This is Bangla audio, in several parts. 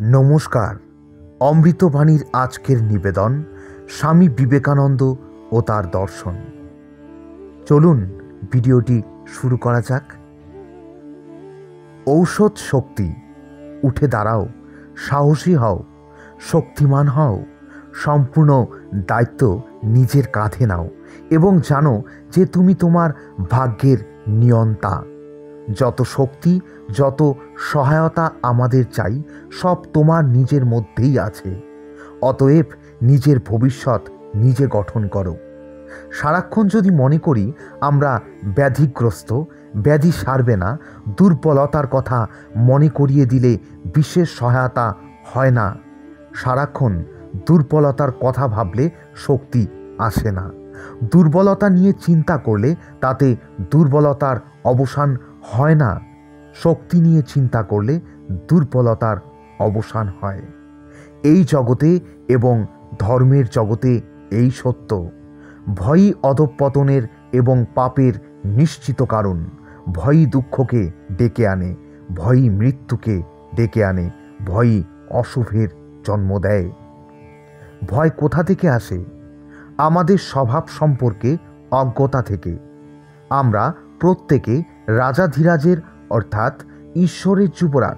নমস্কার। অমৃতবাণীর আজকের নিবেদন স্বামী বিবেকানন্দ ও তার দর্শন। চলুন ভিডিওটি শুরু করা যাক। ঔষধ শক্তি, উঠে দাঁড়াও, সাহসী হও, শক্তিমান হও, সম্পূর্ণ দায়িত্ব নিজের কাঁধে নাও এবং জানো যে তুমি তোমার ভাগ্যের নিয়ন্তা। যত শক্তি, যত সহায়তা আমাদের চাই, সব তোমার নিজের মধ্যেই আছে। অতএব নিজের ভবিষ্যৎ নিজে গঠন করো। সারাক্ষণ যদি মনে করি আমরা ব্যাধিগ্রস্ত, ব্যাধি সারবে না, দুর্বলতার কথা মনে করিয়ে দিলে বিশেষ সহায়তা হয় না। সারাক্ষণ দুর্বলতার কথা ভাবলে শক্তি আসে না। দুর্বলতা নিয়ে চিন্তা করলে তাতে দুর্বলতার অবসান হয় না। শক্তি নিয়ে চিন্তা করলে দুর্বলতার অবসান হয়। এই জগতে এবং ধর্মের জগতে এই সত্য। ভয়ই অধঃপতনের এবং পাপের নিশ্চিত কারণ। ভয়ই দুঃখকে ডেকে আনে, ভয়ই মৃত্যুকে ডেকে আনে, ভয়ই অশুভের জন্ম দেয়। ভয় কোথা থেকে আসে? আমাদের স্বভাব সম্পর্কে অজ্ঞতা থেকে। আমরা প্রত্যেকে রাজাধিরাজের অর্থাৎ ঈশ্বরের যুবরাজ।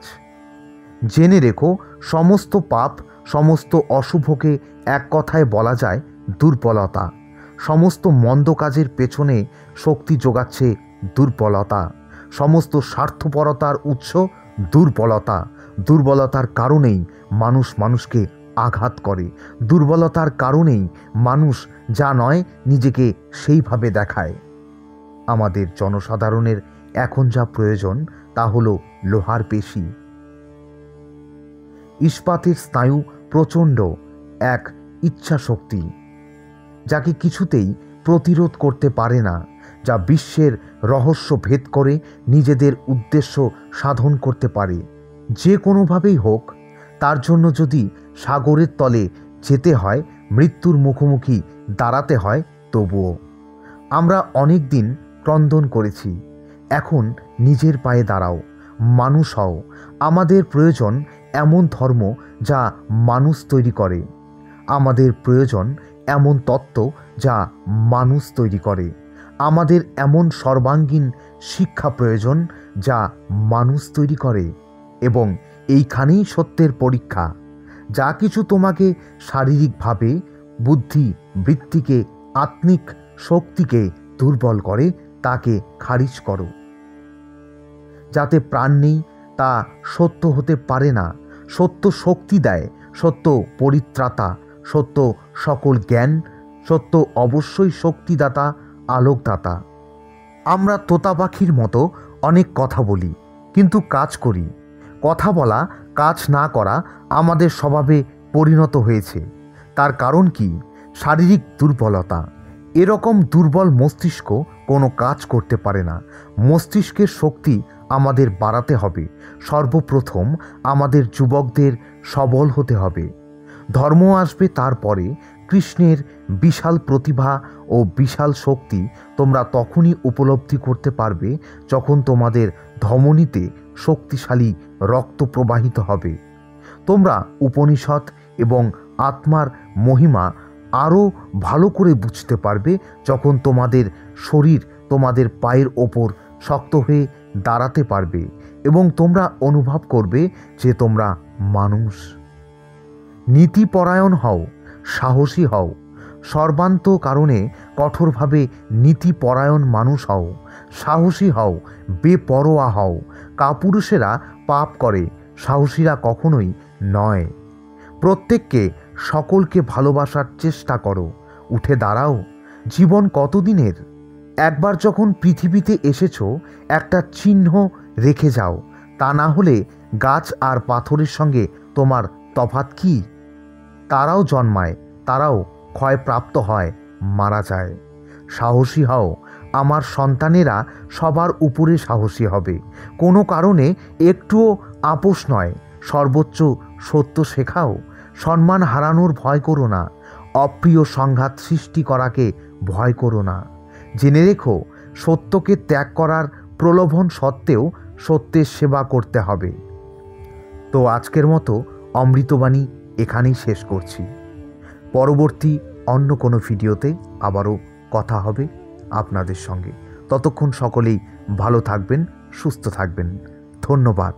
জেনে রেখো, সমস্ত পাপ, সমস্ত অশুভকে এক কথায় বলা যায় দুর্বলতা। সমস্ত মন্দ কাজের পেছনে শক্তি যোগাচ্ছে দুর্বলতা। সমস্ত স্বার্থপরতার উৎস দুর্বলতা। দুর্বলতার কারণেই মানুষ মানুষকে আঘাত করে। দুর্বলতার কারণেই মানুষ যা নয় নিজেকে সেইভাবে দেখায়। আমাদের জনসাধারণের এখন যা প্রয়োজন তা হলো লোহার পেশি। ইস্পাতের স্নায়ু প্রচণ্ড এক ইচ্ছা শক্তি, যাকে কিছুতেই প্রতিরোধ করতে পারে না, যা বিশ্বের রহস্য ভেদ করে নিজেদের উদ্দেশ্য সাধন করতে পারে। যে কোনোভাবেই হোক, তার জন্য যদি সাগরের তলে যেতে হয়, মৃত্যুর মুখোমুখি দাঁড়াতে হয়, তবুও আমরা অনেক দিন ক্রন্দন করেছি। এখন নিজের পায়ে দাঁড়াও, মানুষ হও। আমাদের প্রয়োজন এমন ধর্ম যা মানুষ তৈরি করে। আমাদের প্রয়োজন এমন তত্ত্ব যা মানুষ তৈরি করে। আমাদের এমন সর্বাঙ্গীন শিক্ষা প্রয়োজন যা মানুষ তৈরি করে। এবং এইখানেই সত্যের পরীক্ষা। যা কিছু তোমাকে শারীরিকভাবে, বুদ্ধি বৃত্তিকে, আত্মিক শক্তিকে দুর্বল করে, তাকে খারিজ করো। যাতে প্রাণ নেই তা সত্য হতে পারে না। সত্য শক্তি দেয়, সত্য পরিত্রাতা, সত্য সকল জ্ঞান, সত্য অবশ্যই শক্তিদাতা, আলোকদাতা। আমরা তোতা পাখির মতো অনেক কথা বলি, কিন্তু কাজ করি। কথা বলা, কাজ না করা আমাদের স্বভাবে পরিণত হয়েছে। তার কারণ কি? শারীরিক দুর্বলতা। এরকম দুর্বল মস্তিষ্ক কোনো কাজ করতে পারে না। মস্তিষ্কের শক্তি আমাদের বাড়াতে হবে। সর্বপ্রথম আমাদের যুবকদের সবল হতে হবে। ধর্ম আসবে তারপরে। কৃষ্ণের বিশাল প্রতিভা ও বিশাল শক্তি তোমরা তখনই উপলব্ধি করতে পারবে যখন তোমাদের ধমনীতে শক্তিশালী রক্ত প্রবাহিত হবে। তোমরা উপনিষদ এবং আত্মার মহিমা আরও ভালো করে বুঝতে পারবে যখন তোমাদের শরীর তোমাদের পায়ের ওপর শক্ত হয়ে দাঁড়াতে পারবে এবং তোমরা অনুভব করবে যে তোমরা মানুষ। নীতিপরায়ণ হও, সাহসী হও। সর্বান্ত কারণে কঠোরভাবে নীতিপরায়ণ মানুষ হও, সাহসী হও, বেপরোয়া হও। কাপুরুষেরা পাপ করে, সাহসীরা কখনোই নয়। প্রত্যেককে, সকলকে ভালোবাসার চেষ্টা করো। উঠে দাঁড়াও। জীবন কতদিনের? একবার যখন পৃথিবীতে এসেছো, একটা চিহ্ন রেখে যাও। তা না হলে গাছ আর পাথরের সঙ্গে তোমার তফাৎ কি? তারাও জন্মায়, তারাও ক্ষয়প্রাপ্ত হয়, মারা যায়। সাহসী হও। আমার সন্তানেরা সবার উপরে সাহসী হবে। কোনো কারণে একটুও আপোষ নয়। সর্বোচ্চ সত্য শেখাও। সম্মান হারানোর ভয় করো না। অপ্রিয় সংঘাত সৃষ্টি করাকে ভয় করো না। জেনে রেখো, সত্যকে ত্যাগ করার প্রলোভন সত্ত্বেও সত্যের সেবা করতে হবে। তো আজকের মতো অমৃতবাণী এখানেই শেষ করছি। পরবর্তী অন্য কোনো ভিডিওতে আবারও কথা হবে আপনাদের সঙ্গে। ততক্ষণ সকলেই ভালো থাকবেন, সুস্থ থাকবেন। ধন্যবাদ।